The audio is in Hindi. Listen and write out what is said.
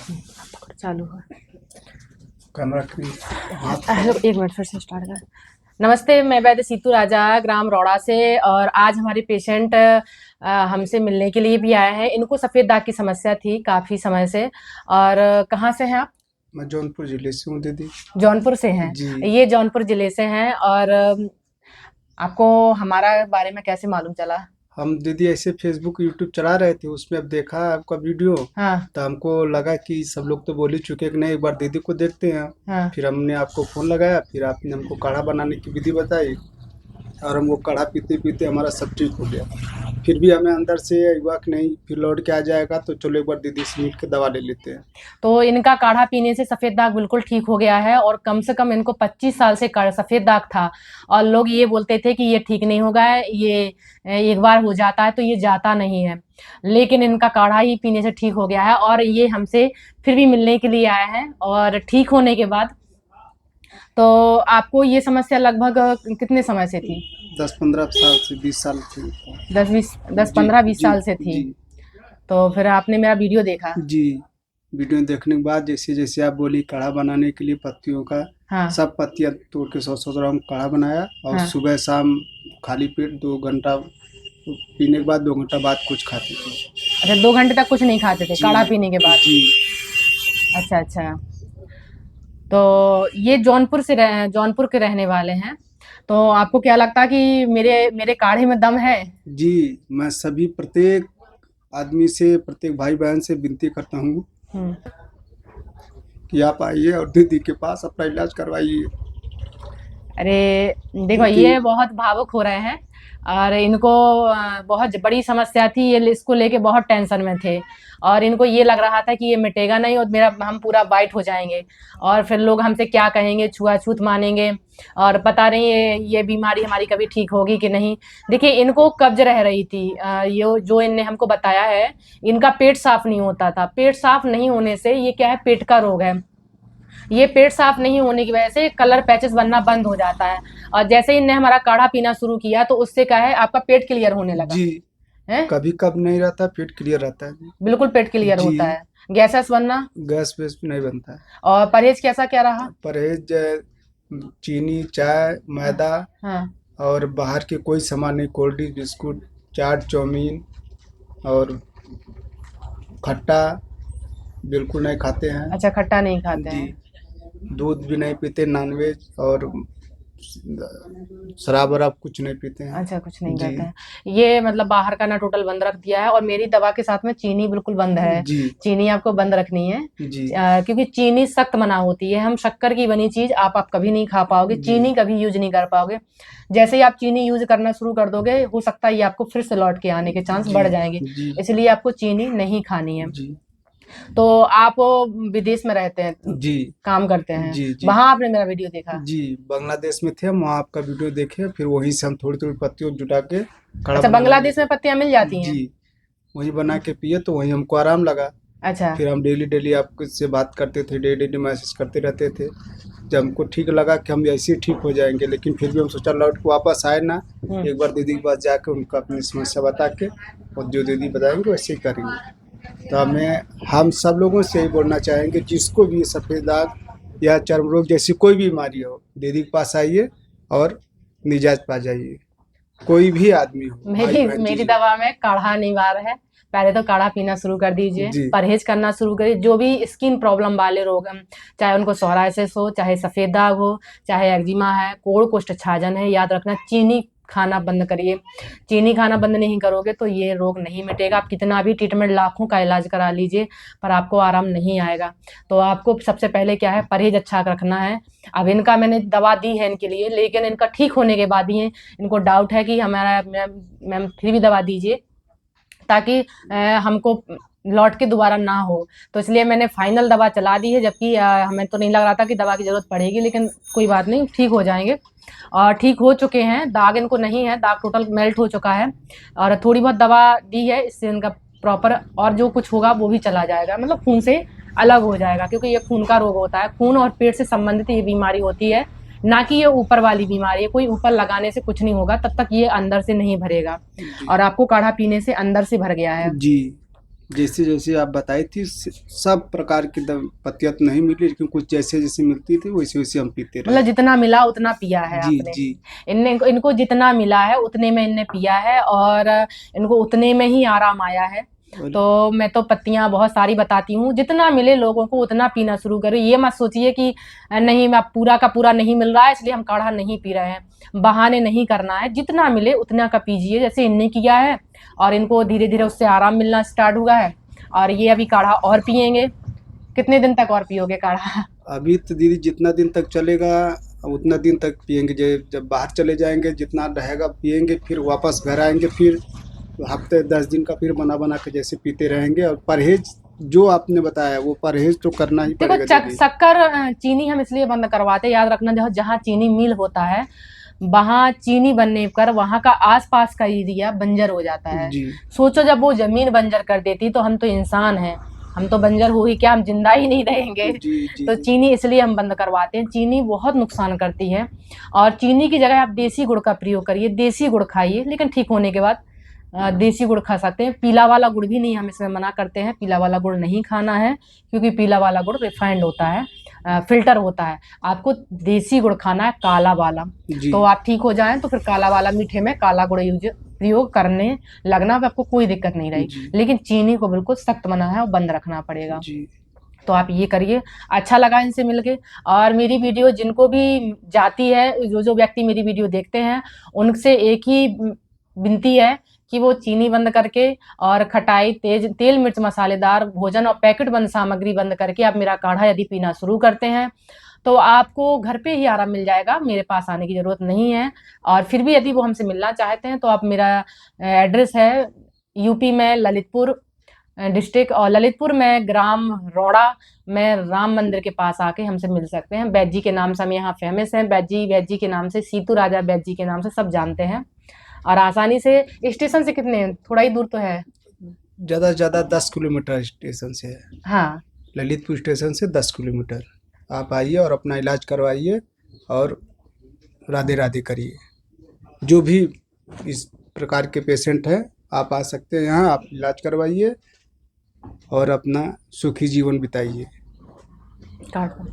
चालू है। कैमरा एक मिनट फिर से स्टार्ट कर। नमस्ते, मैं वैद्य सीतू राजा ग्राम रौड़ा से, और आज हमारे पेशेंट हमसे मिलने के लिए भी आए हैं। इनको सफ़ेद दाग की समस्या थी काफ़ी समय से। और कहाँ से हैं आप? मैं जौनपुर जिले से हूँ दीदी। जौनपुर से हैं? जी। ये जौनपुर जिले से हैं। और आपको हमारा बारे में कैसे मालूम चला? हम दीदी ऐसे फेसबुक यूट्यूब चला रहे थे, उसमें अब देखा आपका वीडियो। हाँ तो हमको लगा कि सब लोग तो बोल ही चुके कि नहीं, एक बार दीदी को देखते हैं। हाँ। फिर हमने आपको फ़ोन लगाया, फिर आपने हमको काढ़ा बनाने की विधि बताई और हम वो काढ़ा पीते पीते हमारा सब ठीक हो गया। फिर भी हमें अंदर से युवा कि नहीं, फिर लौट के आ जाएगा, तो चलो एक बार दीदी से मिल के दवा ले लेते हैं। तो इनका काढ़ा पीने से सफ़ेद दाग बिल्कुल ठीक हो गया है, और कम से कम इनको 25 साल से सफ़ेद दाग था। और लोग ये बोलते थे कि ये ठीक नहीं होगा, ये एक बार हो जाता है तो ये जाता नहीं है। लेकिन इनका काढ़ा ही पीने से ठीक हो गया है, और ये हमसे फिर भी मिलने के लिए आए हैं। और ठीक होने के बाद, तो आपको ये समस्या लगभग कितने समय से थी? 10-15 साल से 20 साल थी। 10-15-20 जी साल से थी। जी। तो फिर आपने मेरा वीडियो देखा? जी, वीडियो देखने के बाद जैसे-जैसे आप बोली काढ़ा बनाने के लिए पत्तियों का, हाँ सब पत्तियाँ तोड़ के 100-100 ग्राम काढ़ा बनाया और हाँ। सुबह-शाम खाली पेट 2 घंटा पीने के बाद 2 घंटा बाद कुछ खाते थे। अच्छा, 2 घंटे तक कुछ नहीं खाते थे जी, काढ़ा पीने के बाद? जी, अच्छा अच्छा। तो ये जौनपुर के रहने वाले हैं। तो आपको क्या लगता है कि मेरे मेरे काढ़े में दम है? जी, मैं सभी प्रत्येक आदमी से, प्रत्येक भाई-बहन से विनती करता हूँ हम्म। कि आप आइए और दीदी के पास अपना इलाज करवाइए। अरे देखो, क्योंकि ये बहुत भावुक हो रहे हैं। और इनको बहुत बड़ी समस्या थी, ये इसको लेके बहुत टेंशन में थे। और इनको ये लग रहा था कि ये मिटेगा नहीं और हम पूरा वाइट हो जाएंगे, और फिर लोग हमसे क्या कहेंगे, छुआछूत मानेंगे। और पता नहीं ये बीमारी हमारी कभी ठीक होगी कि नहीं। देखिए, इनको कब्ज रह रही थी। ये जो इनने हमको बताया है, इनका पेट साफ नहीं होता था। पेट साफ नहीं होने से ये क्या है, पेट का रोग है। ये पेट साफ नहीं होने की वजह से कलर पैचेस बनना बंद हो जाता है। और जैसे ही इनने हमारा काढ़ा पीना शुरू किया, तो उससे क्या है, आपका पेट क्लियर होने लगा जी, है। कभी कब नहीं रहता, पेट क्लियर रहता है। बिल्कुल पेट क्लियर जी, होता है। गैसेस बनना। गैस-वैस नहीं बनता है। और परहेज कैसा क्या रहा? परहेज चीनी, चाय, हाँ मैदा हाँ। और बाहर के कोई सामान नहीं, कोल्ड ड्रिंक, बिस्कुट, चाट, चाउमीन और खट्टा बिल्कुल नहीं खाते हैं। अच्छा, खट्टा नहीं खाते जी, हैं। दूध भी नहीं पीते, नॉनवेज और शराब-वराब कुछ नहीं पीते हैं। अच्छा, कुछ नहीं जी, करते हैं। ये मतलब बाहर का ना टोटल बंद रख दिया है, और मेरी दवा के साथ में चीनी बिल्कुल बंद है। जी, चीनी आपको बंद रखनी है। जी, क्योंकि चीनी सख्त मना होती है। हम शक्कर की बनी चीज आप कभी नहीं खा पाओगे, जी, चीनी कभी यूज नहीं कर पाओगे। जैसे ही आप चीनी यूज करना शुरू कर दोगे, हो सकता है ये आपको फिर से लौट के आने के चांस जी, बढ़ जाएंगे। जी, इसलिए आपको चीनी नहीं खानी है। जी, तो आप विदेश में रहते हैं, जी, काम करते हैं, जी, जी। वहां आपने मेरा वीडियो देखा? जी, बांग्लादेश में थे हम, वहाँ आपका वीडियो देखे, फिर वहीं से हम थोड़ी-थोड़ी पत्तियों जुटा के काढ़ा अच्छा, बनाने बांग्लादेश लगे। में पत्तियां मिल जाती हैं? जी, वहीं बना के पिए तो वहीं हमको आराम लगा। अच्छा। फिर हम डेली-डेली आपसे बात करते थे, डेली-डेली मैसेज करते रहते थे। जब हमको ठीक लगा कि हम ऐसे ही ठीक हो जाएँगे, लेकिन फिर भी हम सोचा लौट के वापस आए ना, हम्म। एक बार दीदी के पास जाके उनको अपनी समस्या बता के और जो दीदी बताएँगे वैसे ही करेंगे। तो हम सब लोगों से यही बोलना चाहेंगे, जिसको भी सफ़ेद दाग या चर्म रोग जैसी कोई बीमारी हो, दीदी के पास आइए और निजात पा जाइए। कोई भी आदमी हो, मेरी भाई-बहन मेरी जी। दवा में काढ़ा निवार है। पहले तो काढ़ा पीना शुरू कर दीजिए, जी, परहेज करना शुरू करिए। जो भी स्किन प्रॉब्लम वाले रोग हैं, चाहे उनको सोरायसिस हो, चाहे सफ़ेद दाग हो, चाहे एक्जिमा है, कोढ़ कोष्ठछाजन है, याद रखना चीनी खाना बंद करिए। चीनी खाना बंद नहीं करोगे तो ये रोग नहीं मिटेगा। आप कितना भी ट्रीटमेंट, लाखों का इलाज करा लीजिए, पर आपको आराम नहीं आएगा। तो आपको सबसे पहले क्या है, परहेज अच्छा रखना है। अब इनका मैंने दवा दी है इनके लिए, लेकिन इनका ठीक होने के बाद ही इनको डाउट है कि हमारा मैम फिर भी दवा दीजिए, ताकि हमको लौट के दोबारा ना हो। तो इसलिए मैंने फाइनल दवा चला दी है, जबकि हमें तो नहीं लग रहा था कि दवा की ज़रूरत पड़ेगी, लेकिन कोई बात नहीं, ठीक हो जाएंगे। और ठीक हो चुके हैं। दाग इनको नहीं है, दाग टोटल मेल्ट हो चुका है। और थोड़ी बहुत दवा दी है, इससे इनका प्रॉपर और जो कुछ होगा वो भी चला जाएगा, मतलब खून से अलग हो जाएगा, क्योंकि ये खून का रोग होता है। खून और पेट से संबंधित ये बीमारी होती है, ना कि ये ऊपर वाली बीमारी है। कोई ऊपर लगाने से कुछ नहीं होगा, तब तक ये अंदर से नहीं भरेगा। जी, और आपको काढ़ा पीने से अंदर से भर गया है। जी, जैसे जैसे आप बताई थी सब प्रकार की पत्तियां तो नहीं मिली, लेकिन कुछ जैसे जैसे मिलती थी वैसे वैसे हम पीते रहे। मतलब जितना मिला उतना पिया है जी आपने। जी। इनने इनको जितना मिला है उतने में इनने पिया है और इनको उतने में ही आराम आया है। और तो मैं तो पत्तियां बहुत सारी बताती हूँ, जितना मिले लोगों को उतना पीना शुरू करो। ये मत सोचिए कि नहीं मैं पूरा का पूरा नहीं मिल रहा है इसलिए हम काढ़ा नहीं पी रहे हैं, बहाने नहीं करना है। जितना मिले उतना का पीजिए जैसे इनने किया है, और इनको धीरे धीरे उससे आराम मिलना स्टार्ट हुआ है। और ये अभी काढ़ा और पियेंगे। कितने दिन तक और पियोगे काढ़ा? अभी तो दीदी जितना दिन तक चलेगा उतना दिन तक पियेंगे। जब बाहर चले जाएंगे जितना रहेगा पियेंगे, फिर वापस घर आएंगे, फिर हफ्ते 10 दिन का फिर बना बना के जैसे पीते रहेंगे। और परहेज जो आपने बताया वो परहेज तो करना ही देखो पड़ेगा दीदी। शक्कर चीनी हम इसलिए बंद करवाते हैं, याद रखना देखो जहाँ चीनी मिल होता है वहां चीनी बनने पर वहां का आसपास का एरिया बंजर हो जाता है। जी सोचो जब वो जमीन बंजर कर देती तो हम तो इंसान हैं, हम तो बंजर हो ही क्या, हम जिंदा ही नहीं रहेंगे। जी जी तो जी। चीनी इसलिए हम बंद करवाते हैं, चीनी बहुत नुकसान करती है। और चीनी की जगह आप देसी गुड़ का प्रयोग करिए, देसी गुड़ खाइए, लेकिन ठीक होने के बाद देसी गुड़ खा सकते हैं। पीला वाला गुड़ भी नहीं, हम इसमें मना करते हैं, पीला वाला गुड़ नहीं खाना है क्योंकि पीला वाला गुड़ रिफाइंड होता है, फिल्टर होता है। आपको देसी गुड़ खाना है, काला वाला। जी तो आप ठीक हो जाएं तो फिर काला वाला मीठे में काला गुड़ यूज प्रयोग करने लगना, आपको कोई दिक्कत नहीं रही। जी लेकिन चीनी को बिल्कुल सख्त मना है और बंद रखना पड़ेगा। जी। तो आप ये करिए। अच्छा लगा इनसे मिलके। और मेरी वीडियो जिनको भी जाती है, जो जो व्यक्ति मेरी वीडियो देखते हैं, उनसे एक ही विनती है कि वो चीनी बंद करके और खटाई, तेज तेल मिर्च मसालेदार भोजन और पैकेट बंद सामग्री बंद करके आप मेरा काढ़ा यदि पीना शुरू करते हैं तो आपको घर पे ही आराम मिल जाएगा, मेरे पास आने की जरूरत नहीं है। और फिर भी यदि वो हमसे मिलना चाहते हैं तो आप, मेरा एड्रेस है यूपी में ललितपुर डिस्ट्रिक्ट, और ललितपुर में ग्राम रोड़ा में राम मंदिर के पास आके हमसे मिल सकते हैं। बैजी के नाम से हम यहाँ फेमस हैं, बैजी बैजी के नाम से, सीतू राजा बैजी के नाम से सब जानते हैं। और आसानी से स्टेशन से कितने, थोड़ा ही दूर तो है। ज़्यादा से ज़्यादा 10 किलोमीटर स्टेशन से है। हाँ ललितपुर स्टेशन से 10 किलोमीटर। आप आइए और अपना इलाज करवाइए और राधे राधे करिए। जो भी इस प्रकार के पेशेंट हैं आप आ सकते हैं यहाँ, आप इलाज करवाइए और अपना सुखी जीवन बिताइए। काट दो।